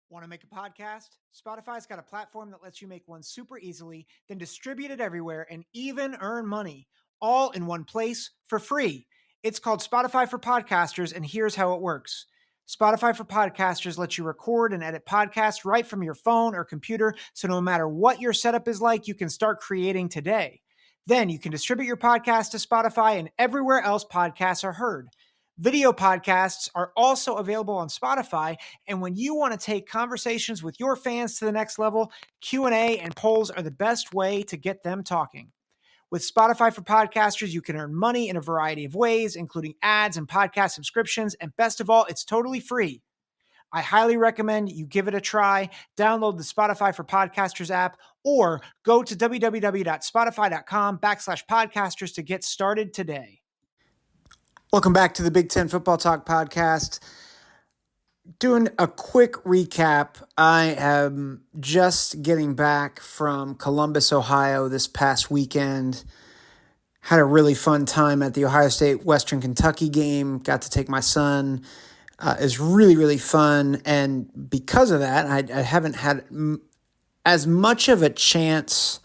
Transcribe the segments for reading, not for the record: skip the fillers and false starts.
Want to make a podcast? Spotify's got a platform that lets you make one super easily, then distribute it everywhere and even earn money, all in one place for free. It's called Spotify for Podcasters, and here's how it works. Spotify for Podcasters lets you record and edit podcasts right from your phone or computer, so no matter what your setup is like, you can start creating today. Then you can distribute your podcast to Spotify and everywhere else podcasts are heard. Video podcasts are also available on Spotify, and when you want to take conversations with your fans to the next level, Q&A and polls are the best way to get them talking. With Spotify for Podcasters, you can earn money in a variety of ways, including ads and podcast subscriptions, and best of all, it's totally free. I highly recommend you give it a try. Download the Spotify for Podcasters app or go to www.spotify.com/podcasters to get started today. Welcome back to the Big Ten Football Talk podcast. Doing a quick recap. I am just getting back from Columbus, Ohio this past weekend. Had a really fun time at the Ohio State Western Kentucky game. Got to take my son. It was really, really fun. And because of that, I haven't had as much of a chance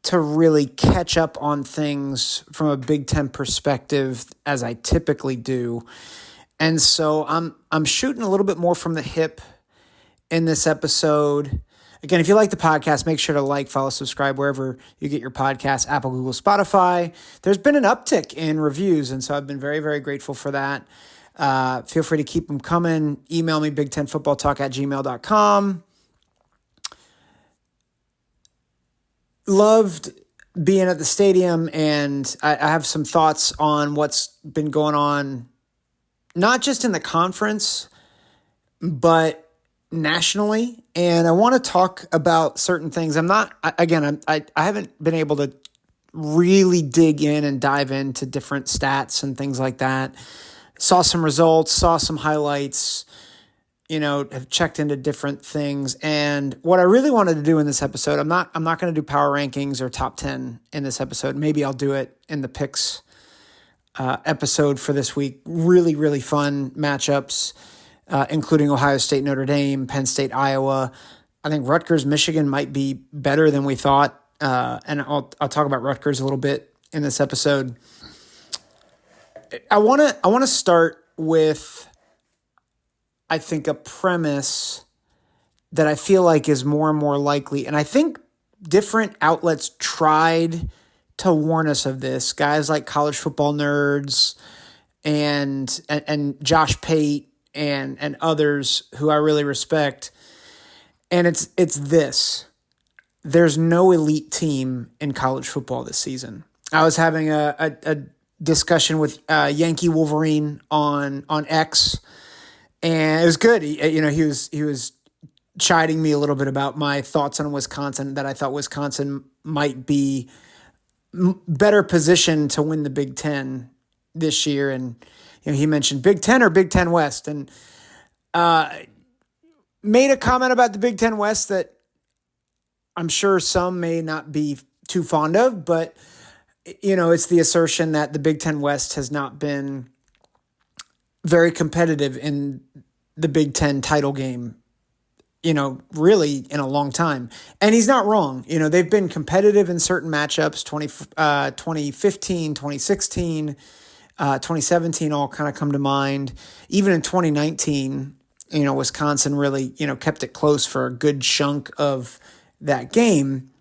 to really catch up on things from a Big Ten perspective as I typically do. And so I'm shooting a little bit more from the hip in this episode. Again, if you like the podcast, make sure to like, follow, subscribe wherever you get your podcasts, Apple, Google, Spotify. There's been an uptick in reviews, and so I've been very, very grateful for that. Feel free to keep them coming. Email me, big10footballtalk@gmail.com. Loved being at the stadium, and I have some thoughts on what's been going on, not just in the conference, but nationally. And I want to talk about certain things. I haven't been able to really dig in and dive into different stats and things like that. Saw some results, saw some highlights, have checked into different things. And what I really wanted to do in this episode, I'm not going to do power rankings or top 10 in this episode. Maybe I'll do it in the picks episode for this week. Really, really fun matchups, including Ohio State, Notre Dame, Penn State, Iowa. I think Rutgers, Michigan might be better than we thought. And I'll talk about Rutgers a little bit in this episode. I want to start with, I think, a premise that I feel like is more and more likely. And I think different outlets tried to warn us of this. Guys like College Football Nerds and Josh Pate and others who I really respect. And it's this. There's no elite team in college football this season. I was having a discussion with Yankee Wolverine on X, and it was good. He was chiding me a little bit about my thoughts on Wisconsin, that I thought Wisconsin might be better positioned to win the Big Ten this year. And he mentioned Big Ten or Big Ten West, and made a comment about the Big Ten West that I'm sure some may not be too fond of, but it's the assertion that the Big Ten West has not been very competitive in the Big Ten title game, really in a long time. And he's not wrong. They've been competitive in certain matchups, 2015, 2016, 2017 all kind of come to mind. Even in 2019, Wisconsin really, kept it close for a good chunk of that game.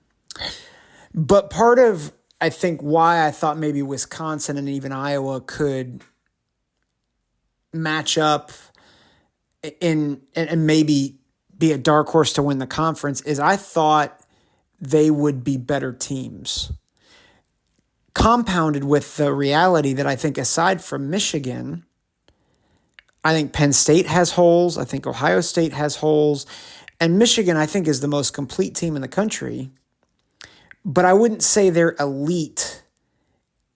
But part of, I think, why I thought maybe Wisconsin and even Iowa could match up and maybe be a dark horse to win the conference is I thought they would be better teams. Compounded with the reality that I think, aside from Michigan, I think Penn State has holes. I think Ohio State has holes. And Michigan, I think, is the most complete team in the country. But I wouldn't say they're elite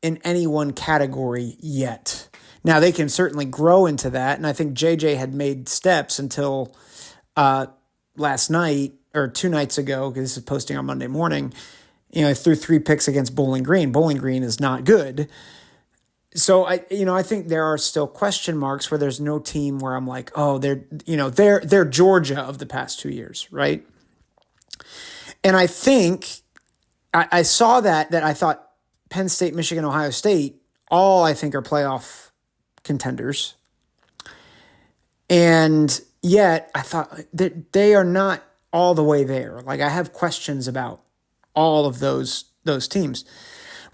in any one category yet. Now, they can certainly grow into that, and I think JJ had made steps until last night, or 2 nights ago, because this is posting on Monday morning. He threw 3 picks against Bowling Green. Bowling Green is not good. So I think there are still question marks where there's no team where I'm like, oh, they're Georgia of the past 2 years, right? And I think I saw that I thought Penn State, Michigan, Ohio State, all I think are playoff contenders. And yet I thought that they are not all the way there. Like, I have questions about all of those teams.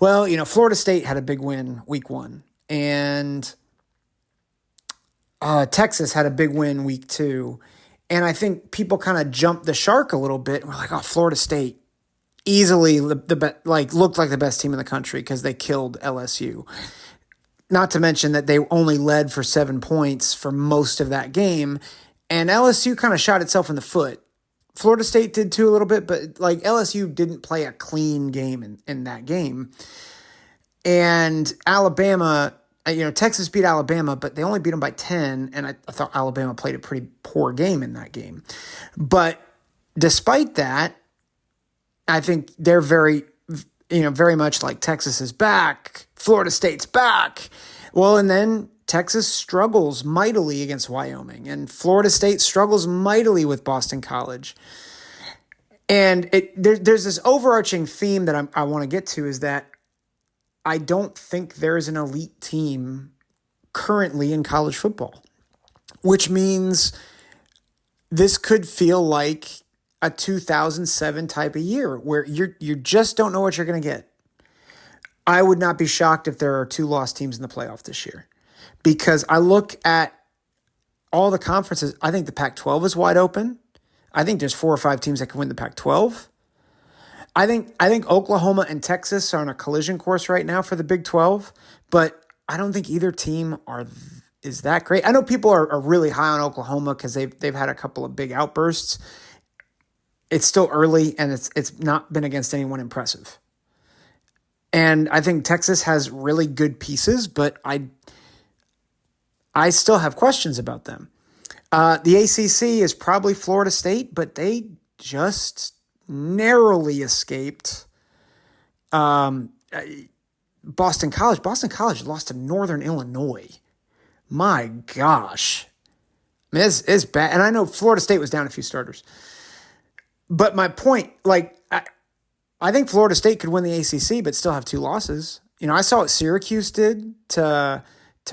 Well, Florida State had a big win week 1, and Texas had a big win week 2. And I think people kind of jumped the shark a little bit. We're like, oh, Florida State easily looked like the best team in the country because they killed LSU. Not to mention that they only led for 7 points for most of that game, and LSU kind of shot itself in the foot. Florida State did too a little bit, but like LSU didn't play a clean game in that game. And Alabama, Texas beat Alabama, but they only beat them by 10, and I thought Alabama played a pretty poor game in that game. But despite that, I think they're very much like Texas is back, Florida State's back. Well, and then Texas struggles mightily against Wyoming, and Florida State struggles mightily with Boston College. And there's this overarching theme that I want to get to, is that I don't think there is an elite team currently in college football, which means this could feel like a 2007 type of year where you just don't know what you're going to get. I would not be shocked if there are 2 lost teams in the playoff this year, because I look at all the conferences. I think the Pac-12 is wide open. I think there's 4 or 5 teams that can win the Pac-12. I think Oklahoma and Texas are on a collision course right now for the Big 12, but I don't think either team is that great. I know people are really high on Oklahoma because they've had a couple of big outbursts. It's still early, and it's not been against anyone impressive. And I think Texas has really good pieces, but I still have questions about them. The ACC is probably Florida State, but they just narrowly escaped Boston College. Boston College lost to Northern Illinois. My gosh. I mean, it's bad. And I know Florida State was down a few starters. But my point, I think Florida State could win the ACC, but still have 2 losses. I saw what Syracuse did to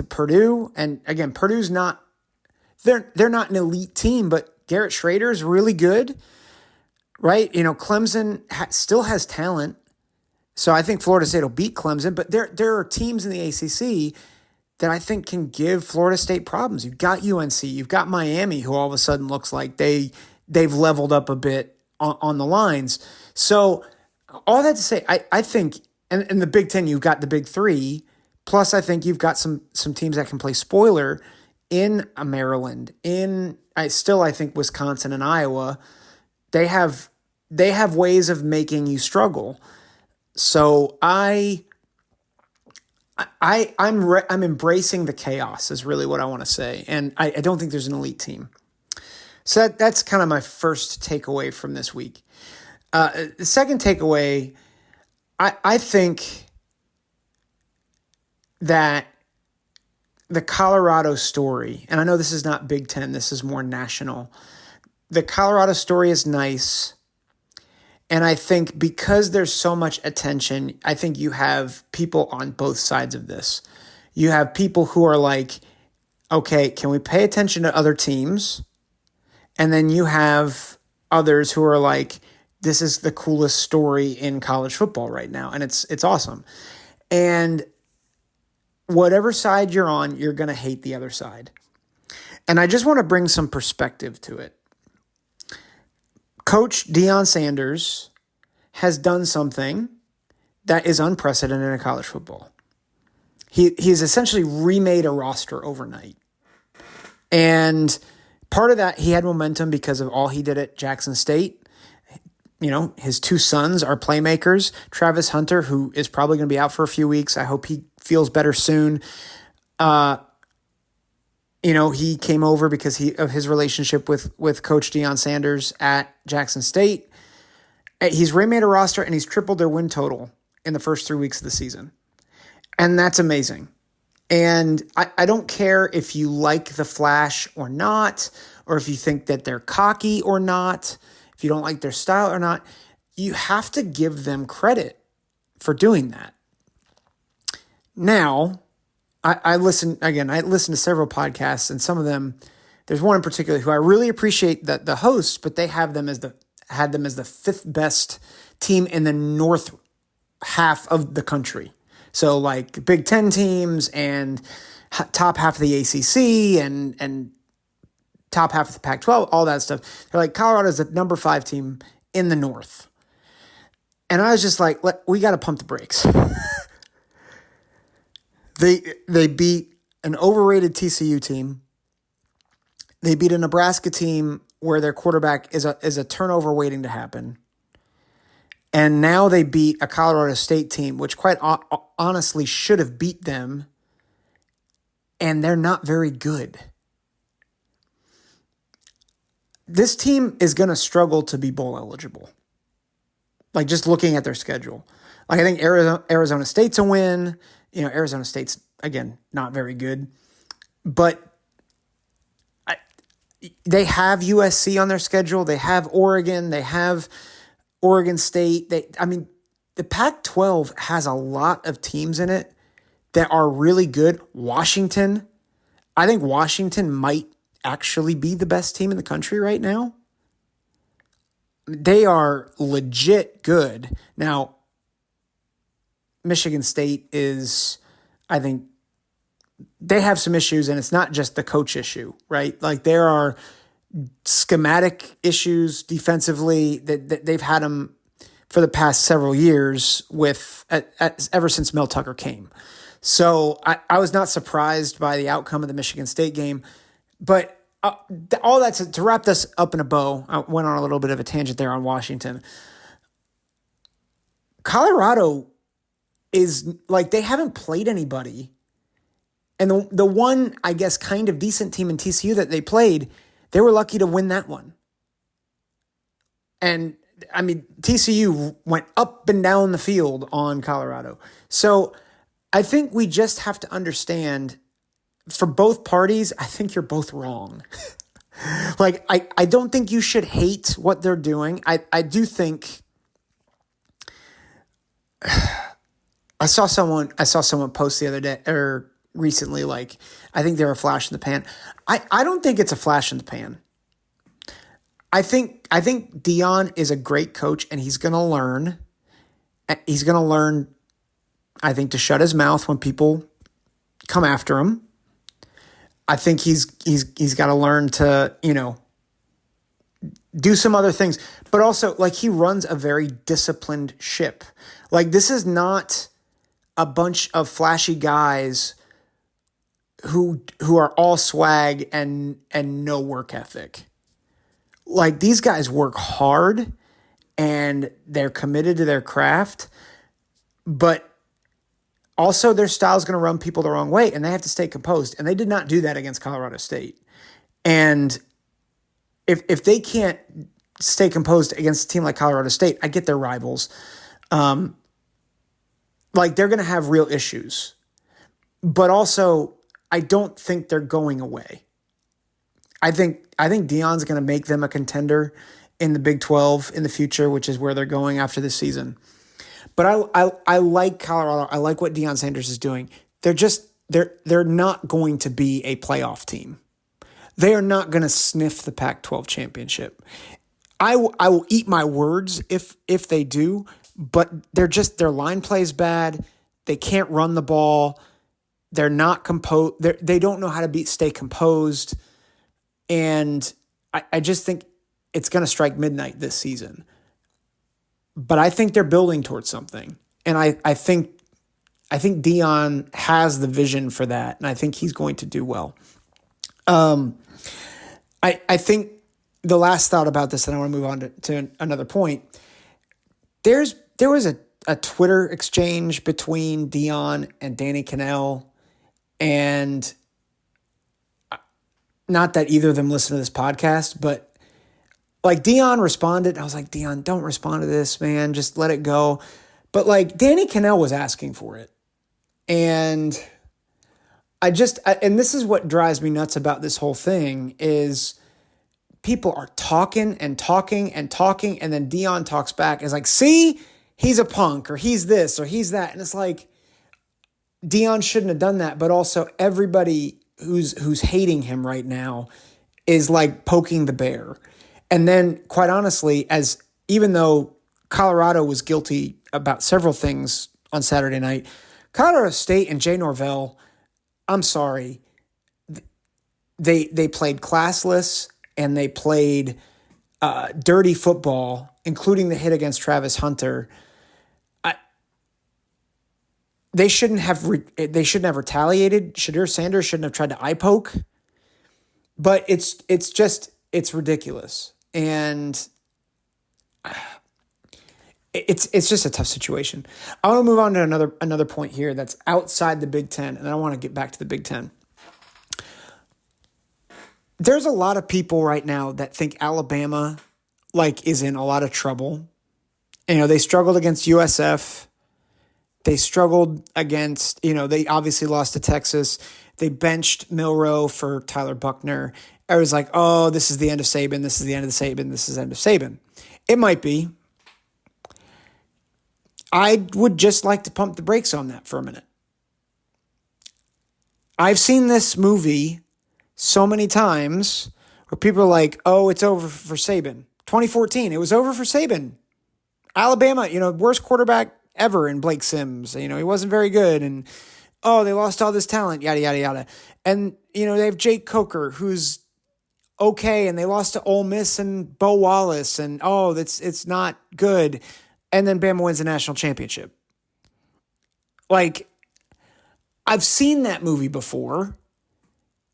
Purdue, and again, Purdue's not they're not an elite team, but Garrett Schrader is really good, right? Clemson still has talent, so I think Florida State will beat Clemson. But there are teams in the ACC that I think can give Florida State problems. You've got UNC, you've got Miami, who all of a sudden looks like they've leveled up a bit on the lines. So all that to say, I think in the Big Ten, you've got the big 3, plus I think you've got some teams that can play spoiler in Maryland, I think Wisconsin and Iowa. They have ways of making you struggle. So I'm embracing the chaos is really what I want to say. And I don't think there's an elite team. So that's kind of my first takeaway from this week. The second takeaway, I think that the Colorado story, and I know this is not Big Ten, this is more national. The Colorado story is nice. And I think because there's so much attention, I think you have people on both sides of this. You have people who are like, okay, can we pay attention to other teams? And then you have others who are like, this is the coolest story in college football right now. And it's awesome. And whatever side you're on, you're going to hate the other side. And I just want to bring some perspective to it. Coach Deion Sanders has done something that is unprecedented in college football. He's essentially remade a roster overnight. And part of that, he had momentum because of all he did at Jackson State. His 2 sons are playmakers. Travis Hunter, who is probably going to be out for a few weeks. I hope he feels better soon. He came over because of his relationship with Coach Deion Sanders at Jackson State. He's remade a roster, and he's tripled their win total in the first 3 weeks of the season. And that's amazing. And I don't care if you like the Flash or not, or if you think that they're cocky or not, if you don't like their style or not. You have to give them credit for doing that. Now, I listen to several podcasts, and some of them, there's one in particular who I really appreciate the host, but they had them as the fifth best team in the north half of the country. So like Big Ten teams and top half of the ACC and top half of the Pac-12, all that stuff. They're like, Colorado's the number 5 team in the north. And I was just like, we got to pump the brakes. They beat an overrated TCU team. They beat a Nebraska team where their quarterback is a turnover waiting to happen. And now they beat a Colorado State team, which quite honestly should have beat them. And they're not very good. This team is going to struggle to be bowl eligible. Like just looking at their schedule. Like I think Arizona State's a win. Arizona State's, again, not very good. But they have USC on their schedule. They have Oregon. They have Oregon State. The Pac-12 has a lot of teams in it that are really good. Washington. I think Washington might actually be the best team in the country right now. They are legit good. Now, Michigan State is, I think, they have some issues, and it's not just the coach issue, right? Like there are schematic issues defensively that they've had them for the past several years ever since Mel Tucker came. So I was not surprised by the outcome of the Michigan State game, but all that to wrap this up in a bow, I went on a little bit of a tangent there on Washington. Colorado is like, they haven't played anybody. And the one, I guess, kind of decent team in TCU that they played, they were lucky to win that one. And TCU went up and down the field on Colorado. So I think we just have to understand, for both parties, I think you're both wrong. Like, I don't think you should hate what they're doing. I do think I saw someone post the other day or recently, like, I think they're a flash in the pan. I don't think it's a flash in the pan. I think Deion is a great coach, and he's going to learn. He's going to learn, I think, to shut his mouth when people come after him. I think he's got to learn to, do some other things. But also, like, he runs a very disciplined ship. Like, this is not a bunch of flashy guys who are all swag and no work ethic. Like, these guys work hard and they're committed to their craft, but also their style is going to run people the wrong way, and they have to stay composed. And they did not do that against Colorado State. And if they can't stay composed against a team like Colorado State, I get their rivals. Like, they're going to have real issues. But also, I don't think they're going away. I think Deion's going to make them a contender in the Big 12 in the future, which is where they're going after this season. But I like Colorado. I like what Deion Sanders is doing. They're not going to be a playoff team. They are not going to sniff the Pac-12 championship. I will eat my words if they do, but their line play is bad. They can't run the ball. They're not composed. They don't know how to stay composed. And I just think it's going to strike midnight this season. But I think they're building towards something. And I think Deion has the vision for that, and I think he's going to do well. I think the last thought about this, and I want to move on to another point. There was a Twitter exchange between Deion and Danny Kanell, and not that either of them listen to this podcast, but like Deion responded. I was like, Deion, don't respond to this, man. Just let it go. But like Danny Kanell was asking for it. And and this is what drives me nuts about this whole thing is people are talking and talking and talking, and then Dion talks back. It's like, see, he's a punk, or he's this, or he's that. And it's like, Dion shouldn't have done that, but also everybody who's hating him right now is like poking the bear. And then, quite honestly, even though Colorado was guilty about several things on Saturday night, Colorado State and Jay Norvell, I'm sorry, they played classless and they played dirty football, including the hit against Travis Hunter. They shouldn't have retaliated. Shadir Sanders shouldn't have tried to eye poke. But it's ridiculous, and it's just a tough situation. I want to move on to another point here that's outside the Big Ten, and I want to get back to the Big Ten. There's a lot of people right now that think Alabama is in a lot of trouble. They struggled against USF. They struggled against, they obviously lost to Texas. They benched Milroe for Tyler Buckner. I was like, oh, this is the end of Saban. This is the end of Saban. This is the end of Saban. It might be. I would just like to pump the brakes on that for a minute. I've seen this movie so many times where people are like, oh, it's over for Saban. 2014, it was over for Saban. Alabama, worst quarterback ever in Blake Sims. He wasn't very good. And, oh, they lost all this talent, yada, yada, yada. And, they have Jake Coker, who's okay, and they lost to Ole Miss and Bo Wallace, and, oh, it's not good. And then Bama wins the national championship. I've seen that movie before.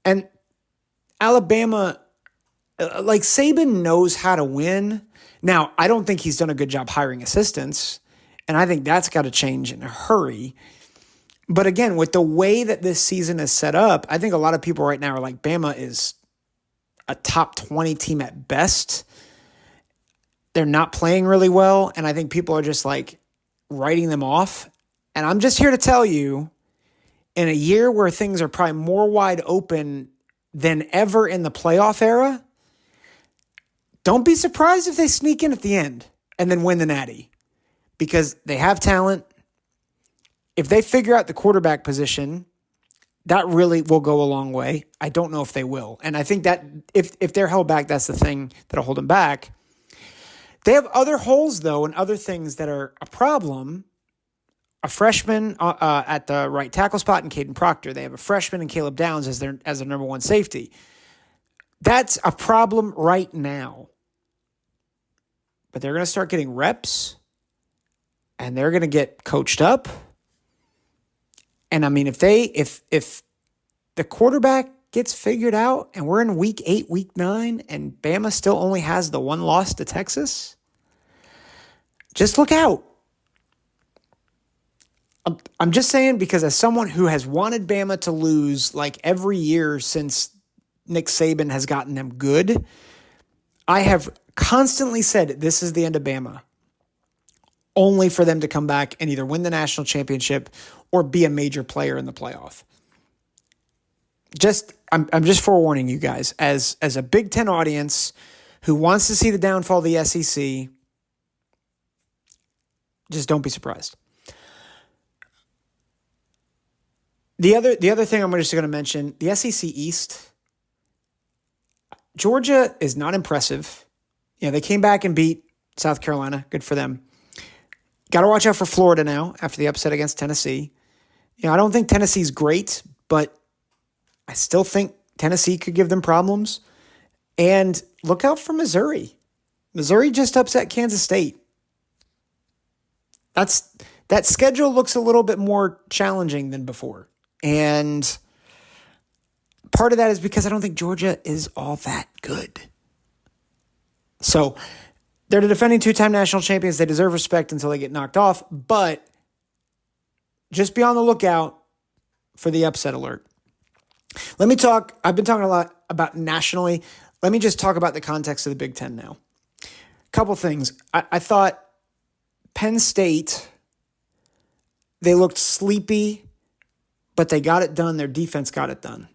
And Alabama, Saban knows how to win. Now, I don't think he's done a good job hiring assistants, and I think that's got to change in a hurry. But again, with the way that this season is set up, I think a lot of people right now are like, Bama is a top 20 team at best. They're not playing really well, and I think people are just writing them off. And I'm just here to tell you, in a year where things are probably more wide open than ever in the playoff era, don't be surprised if they sneak in at the end and then win the Natty, because they have talent. If they figure out the quarterback position, that really will go a long way. I don't know if they will. And I think that if they're held back, that's the thing that'll hold them back. They have other holes, though, and other things that are a problem. A freshman at the right tackle spot in Caden Proctor. They have a freshman in Caleb Downs as their number one safety. That's a problem right now. But they're going to start getting reps, and they're going to get coached up. And I mean, if the quarterback gets figured out, and we're in week 8, week 9, and Bama still only has the one loss to Texas, just look out. I'm just saying, because as someone who has wanted Bama to lose every year since Nick Saban has gotten them good, I have constantly said this is the end of Bama, only for them to come back and either win the national championship or be a major player in the playoff. I'm just forewarning you guys, as a Big Ten audience who wants to see the downfall of the SEC, just don't be surprised. The other thing I'm just going to mention, the SEC East, Georgia is not impressive. They came back and beat South Carolina. Good for them. Got to watch out for Florida now after the upset against Tennessee. I don't think Tennessee's great, but I still think Tennessee could give them problems. And look out for Missouri. Missouri just upset Kansas State. That schedule looks a little bit more challenging than before. And part of that is because I don't think Georgia is all that good. So they're the defending 2-time national champions. They deserve respect until they get knocked off. But just be on the lookout for the upset alert. Let me talk. I've been talking a lot about nationally. Let me just talk about the context of the Big Ten now. A couple things. I thought Penn State, they looked sleepy but they got it done. Their defense got it done,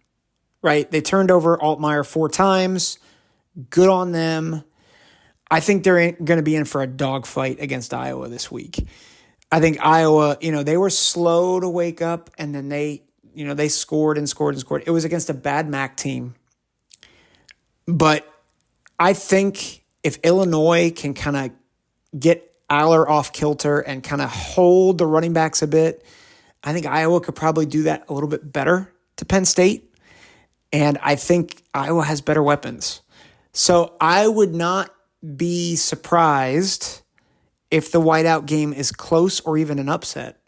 right? They turned over Altmaier 4 times. Good on them. I think they're going to be in for a dogfight against Iowa this week. I think Iowa, they were slow to wake up, and then they scored and scored and scored. It was against a bad MAC team. But I think if Illinois can kind of get Aller off kilter and kind of hold the running backs a bit, I think Iowa could probably do that a little bit better to Penn State. And I think Iowa has better weapons. So I would not be surprised if the whiteout game is close or even an upset.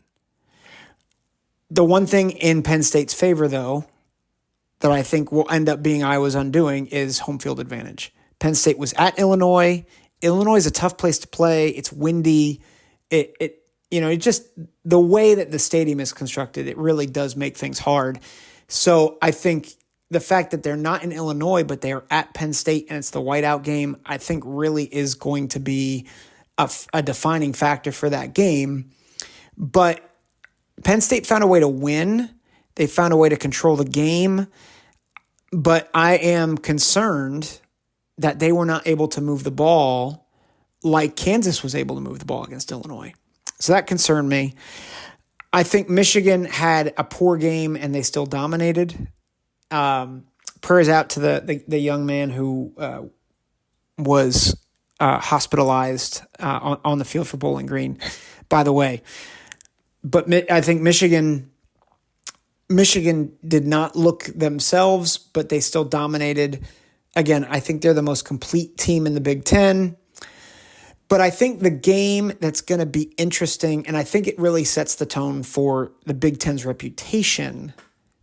The one thing in Penn State's favor, though, that I think will end up being Iowa's undoing is home field advantage. Penn State was at Illinois. Illinois is a tough place to play. It's windy. It just the way that the stadium is constructed, it really does make things hard. So I think the fact that they're not in Illinois, but they are at Penn State and it's the whiteout game, I think really is going to be a defining factor for that game. But Penn State found a way to win. They found a way to control the game. But I am concerned that they were not able to move the ball like Kansas was able to move the ball against Illinois. So that concerned me. I think Michigan had a poor game and they still dominated. Prayers out to the young man who was hospitalized on the field for Bowling Green, by the way. But I think Michigan did not look themselves, but they still dominated. Again, I think they're the most complete team in the Big Ten. But I think the game that's going to be interesting, and I think it really sets the tone for the Big Ten's reputation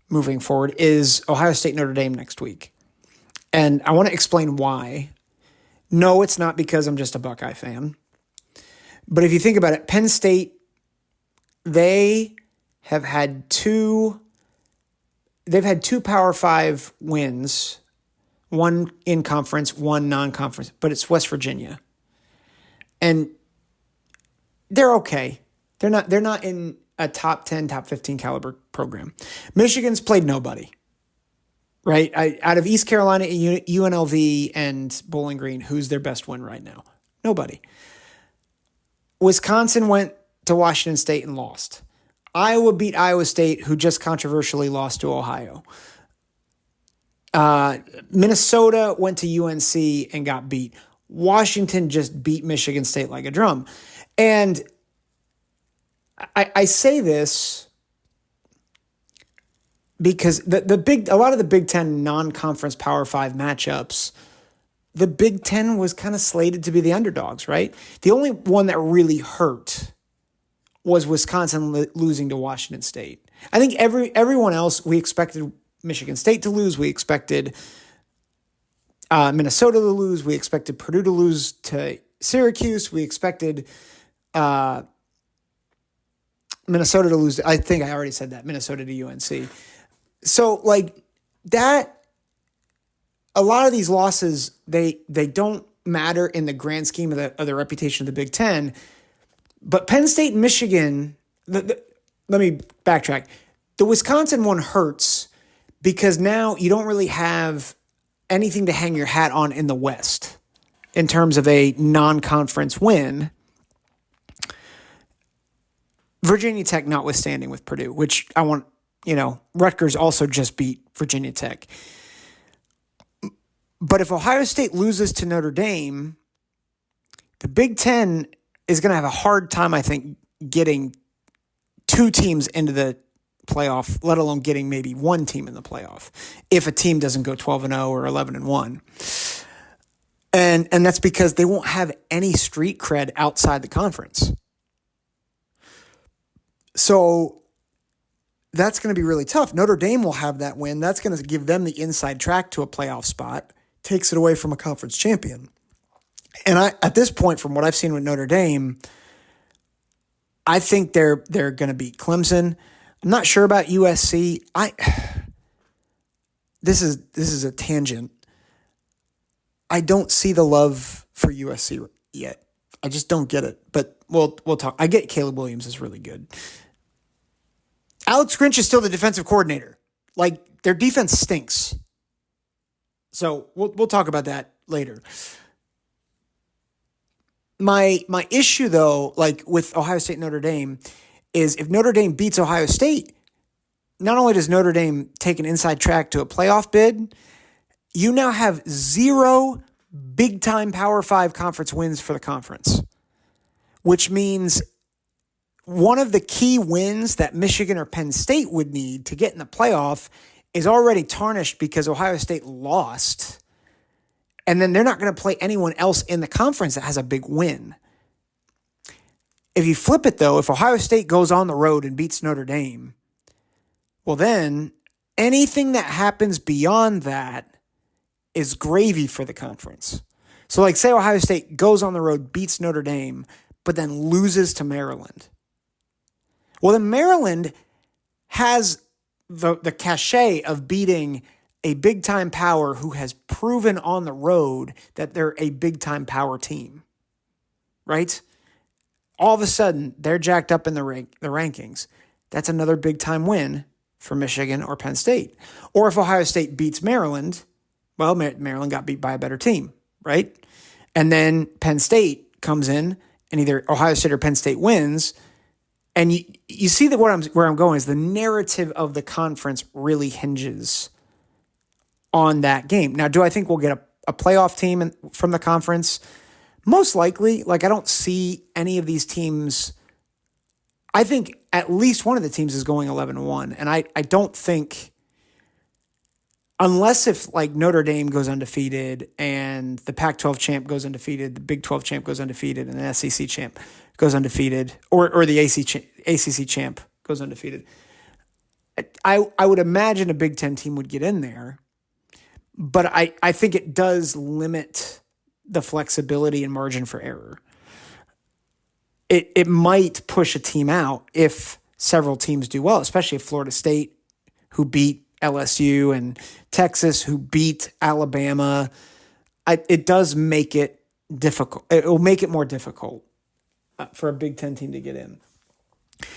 moving forward, is Ohio State Notre Dame next week. And I want to explain why. No, it's not because I'm just a Buckeye fan. But if you think about it, Penn State, they have had two Power 5 wins, one in conference, one non-conference, but it's West Virginia. And they're okay. They're not in a top 10, top 15 caliber program. Michigan's played nobody, right? Out of East Carolina, UNLV, and Bowling Green, who's their best win right now? Nobody. Wisconsin went to Washington State and lost. Iowa beat Iowa State, who just controversially lost to Ohio. Minnesota went to UNC and got beat. Washington just beat Michigan State like a drum. And I say this because a lot of the Big Ten non-conference Power 5 matchups, the Big Ten was kind of slated to be the underdogs, right? The only one that really hurt was Wisconsin losing to Washington State. I think everyone else, we expected Michigan State to lose. We expected Minnesota to lose. We expected Purdue to lose to Syracuse. We expected Minnesota to lose. I think I already said that, Minnesota to UNC. So like that, a lot of these losses, they don't matter in the grand scheme of the reputation of the Big Ten. But Penn State and Michigan, let me backtrack. The Wisconsin one hurts because now you don't really have anything to hang your hat on in the West in terms of a non-conference win. Virginia Tech notwithstanding with Purdue, which Rutgers also just beat Virginia Tech. But if Ohio State loses to Notre Dame, the Big Ten is going to have a hard time, I think, getting two teams into the playoff, let alone getting maybe one team in the playoff if a team doesn't go 12-0 or 11-1. And that's because they won't have any street cred outside the conference. So that's going to be really tough. Notre Dame will have that win. That's going to give them the inside track to a playoff spot, takes it away from a conference champion. And at this point, from what I've seen with Notre Dame, I think they're going to beat Clemson. I'm not sure about USC. This is a tangent. I don't see the love for USC yet. I just don't get it. But we'll talk. I get Caleb Williams is really good. Alex Grinch is still the defensive coordinator. Like, their defense stinks. So we'll talk about that later. My issue, though, like with Ohio State and Notre Dame, is if Notre Dame beats Ohio State, not only does Notre Dame take an inside track to a playoff bid, you now have 0 big-time Power 5 conference wins for the conference, which means one of the key wins that Michigan or Penn State would need to get in the playoff is already tarnished because Ohio State lost. And then they're not going to play anyone else in the conference that has a big win. If you flip it, though, if Ohio State goes on the road and beats Notre Dame, well, then anything that happens beyond that is gravy for the conference. So, like, say Ohio State goes on the road, beats Notre Dame, but then loses to Maryland. Well, then Maryland has the cachet of beating a big-time power who has proven on the road that they're a big-time power team, right? All of a sudden, they're jacked up in the rankings. That's another big-time win for Michigan or Penn State. Or if Ohio State beats Maryland, well, Maryland got beat by a better team, right? And then Penn State comes in, and either Ohio State or Penn State wins. And you see that where I'm going is the narrative of the conference really hinges on that game. Now, do I think we'll get a playoff team from the conference? Most likely. Like, I don't see any of these teams. I think at least one of the teams is going 11-1. And I don't think, unless if like Notre Dame goes undefeated and the Pac-12 champ goes undefeated, the Big 12 champ goes undefeated, and the SEC champ goes undefeated, or the ACC champ goes undefeated. I would imagine a Big Ten team would get in there, but I think it does limit the flexibility and margin for error. It might push a team out if several teams do well, especially if Florida State, who beat LSU, and Texas, who beat Alabama. It does make it difficult. It will make it more difficult for a Big Ten team to get in.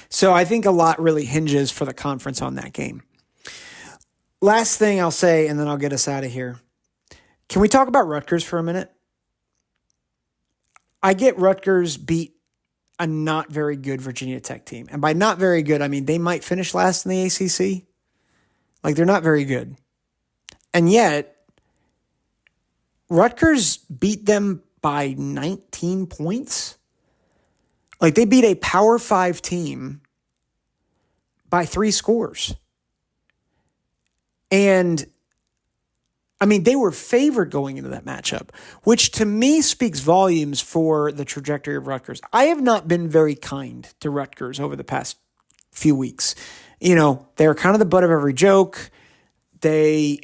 So I think a lot really hinges for the conference on that game. Last thing I'll say, and then I'll get us out of here. Can we talk about Rutgers for a minute? I get Rutgers beat a not very good Virginia Tech team. And by not very good, I mean they might finish last in the ACC. Like, they're not very good. And yet, Rutgers beat them by 19 points. Like, they beat a Power 5 team by 3 scores. And, I mean, they were favored going into that matchup, which to me speaks volumes for the trajectory of Rutgers. I have not been very kind to Rutgers over the past few weeks. You know, they're kind of the butt of every joke. We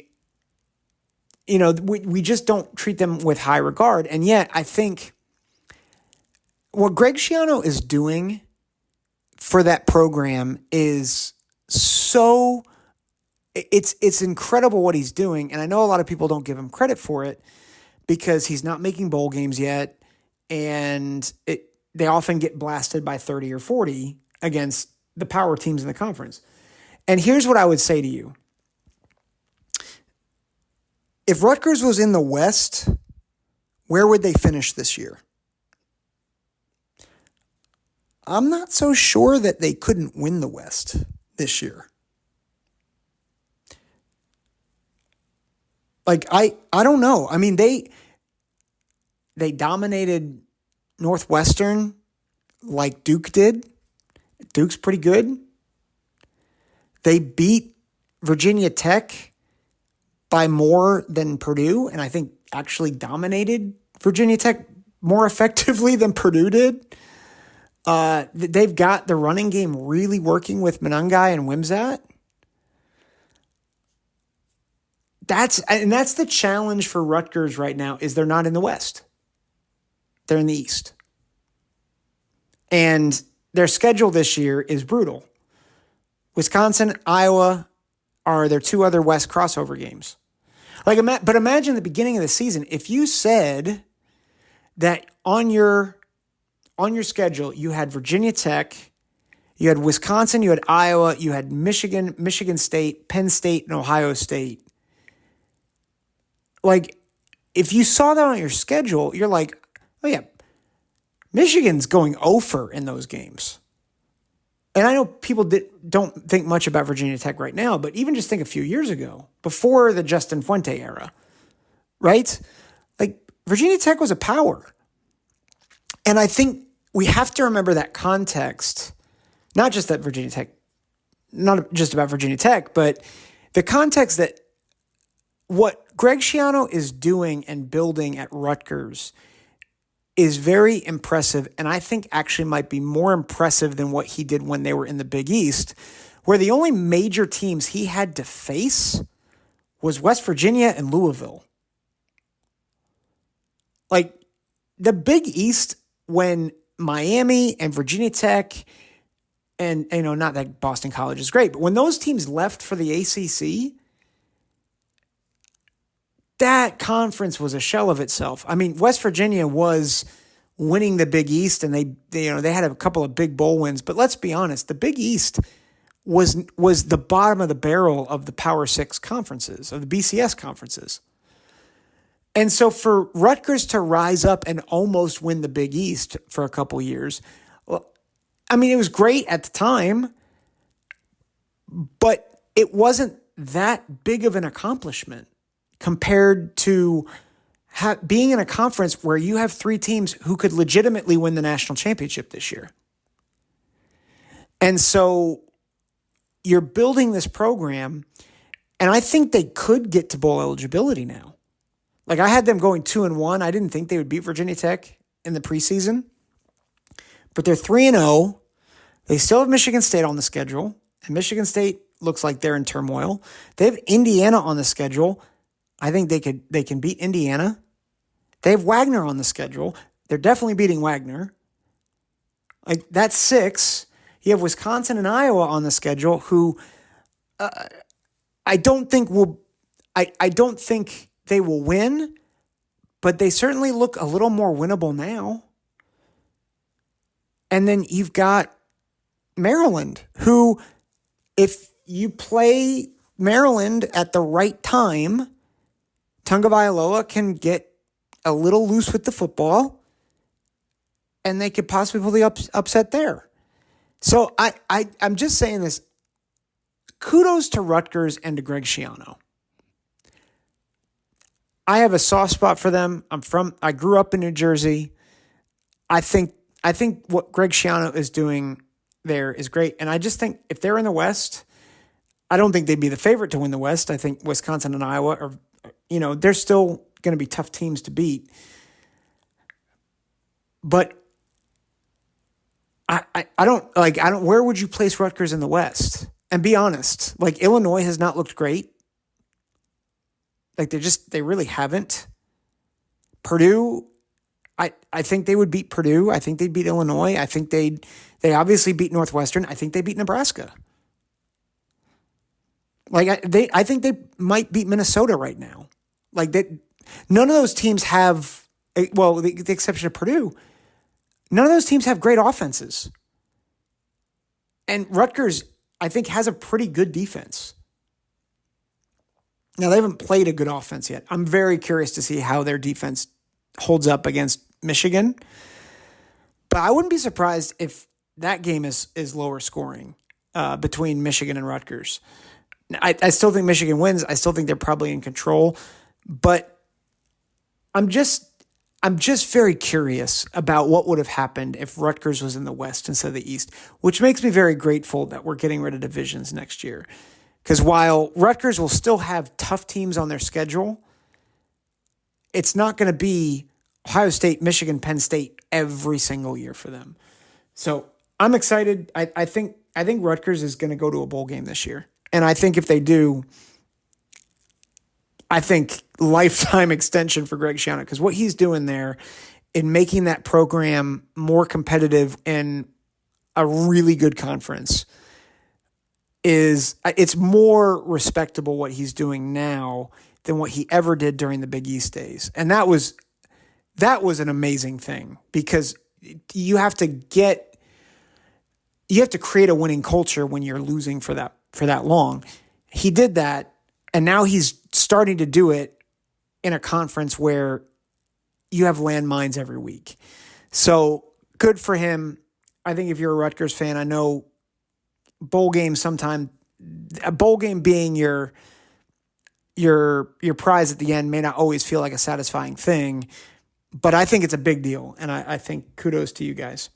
just don't treat them with high regard. And yet, I think what Greg Schiano is doing for that program is so, it's incredible what he's doing. And I know a lot of people don't give him credit for it because he's not making bowl games yet. And they often get blasted by 30 or 40 against the power teams in the conference. And here's what I would say to you. If Rutgers was in the West, where would they finish this year? I'm not so sure that they couldn't win the West this year. Like, I don't know. I mean, they dominated Northwestern like Duke did. Duke's pretty good. They beat Virginia Tech by more than Purdue, and I think actually dominated Virginia Tech more effectively than Purdue did. They've got the running game really working with Monangai and Wimsatt. That's the challenge for Rutgers right now, is they're not in the West. They're in the East. And their schedule this year is brutal. Wisconsin, Iowa are their 2 other West crossover games. But imagine the beginning of the season, if you said that on your schedule you had Virginia Tech, You had Wisconsin, you had Iowa, you had Michigan, Michigan State, Penn State, and Ohio State. Like, if you saw that on your schedule, you're like, oh yeah, Michigan's going over in those games. And I know people don't think much about Virginia Tech right now, but even just think a few years ago, before the Justin Fuente era, right? Like, Virginia Tech was a power. And I think we have to remember that context, not just that Virginia Tech, not just about Virginia Tech, but the context that what Greg Schiano is doing and building at Rutgers is very impressive, and I think actually might be more impressive than what he did when they were in the Big East, where the only major teams he had to face was West Virginia and Louisville. Like, the Big East, when Miami and Virginia Tech, and not that Boston College is great, but when those teams left for the ACC, that conference was a shell of itself. I mean, West Virginia was winning the Big East, and they had a couple of big bowl wins. But let's be honest, the Big East was the bottom of the barrel of the Power Six conferences, of the BCS conferences. And so for Rutgers to rise up and almost win the Big East for a couple years, I mean, it was great at the time, but it wasn't that big of an accomplishment compared to being in a conference where you have three teams who could legitimately win the national championship this year. And so you're building this program, and I think they could get to bowl eligibility now. Like, I had them going 2-1. I didn't think they would beat Virginia Tech in the preseason, but they're 3-0. They still have Michigan State on the schedule, and Michigan State looks like they're in turmoil. They have Indiana on the schedule. I think they can beat Indiana. They have Wagner on the schedule. They're definitely beating Wagner. Like, that's 6. You have Wisconsin and Iowa on the schedule, who I don't think they will win, but they certainly look a little more winnable now. And then you've got Maryland, who, if you play Maryland at the right time, Tagovailoa can get a little loose with the football, and they could possibly pull the upset there. So I'm just saying this. Kudos to Rutgers and to Greg Schiano. I have a soft spot for them. I grew up in New Jersey. I think what Greg Schiano is doing there is great. And I just think if they're in the West, I don't think they'd be the favorite to win the West. I think Wisconsin and Iowa are, they're still going to be tough teams to beat. But I don't, where would you place Rutgers in the West? And be honest, Illinois has not looked great. They really haven't. Purdue, I think they would beat Purdue. I think they'd beat Illinois. I think they obviously beat Northwestern. I think they beat Nebraska. I think they might beat Minnesota right now. None of those teams have, the exception of Purdue, none of those teams have great offenses. And Rutgers, I think, has a pretty good defense. Now, they haven't played a good offense yet. I'm very curious to see how their defense holds up against Michigan. But I wouldn't be surprised if that game is lower scoring between Michigan and Rutgers. I still think Michigan wins. I still think they're probably in control. But I'm just very curious about what would have happened if Rutgers was in the West instead of the East, which makes me very grateful that we're getting rid of divisions next year. Because while Rutgers will still have tough teams on their schedule, it's not going to be Ohio State, Michigan, Penn State every single year for them. So I'm excited. I think Rutgers is going to go to a bowl game this year. And I think if they do, I think lifetime extension for Greg Schiano, because what he's doing there in making that program more competitive in a really good conference it's more respectable what he's doing now than what he ever did during the Big East days. And that was an amazing thing, because you have to get you have to create a winning culture when you're losing for that long. He did that, and now he's starting to do it in a conference where you have landmines every week. So good for him. I think if you're a Rutgers fan, I know a bowl game being your prize at the end may not always feel like a satisfying thing, but I think it's a big deal, and I think kudos to you guys.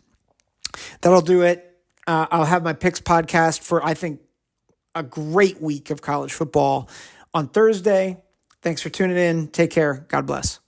That'll do it. I'll have my picks podcast for, I think, a great week of college football on Thursday. Thanks for tuning in. Take care. God bless.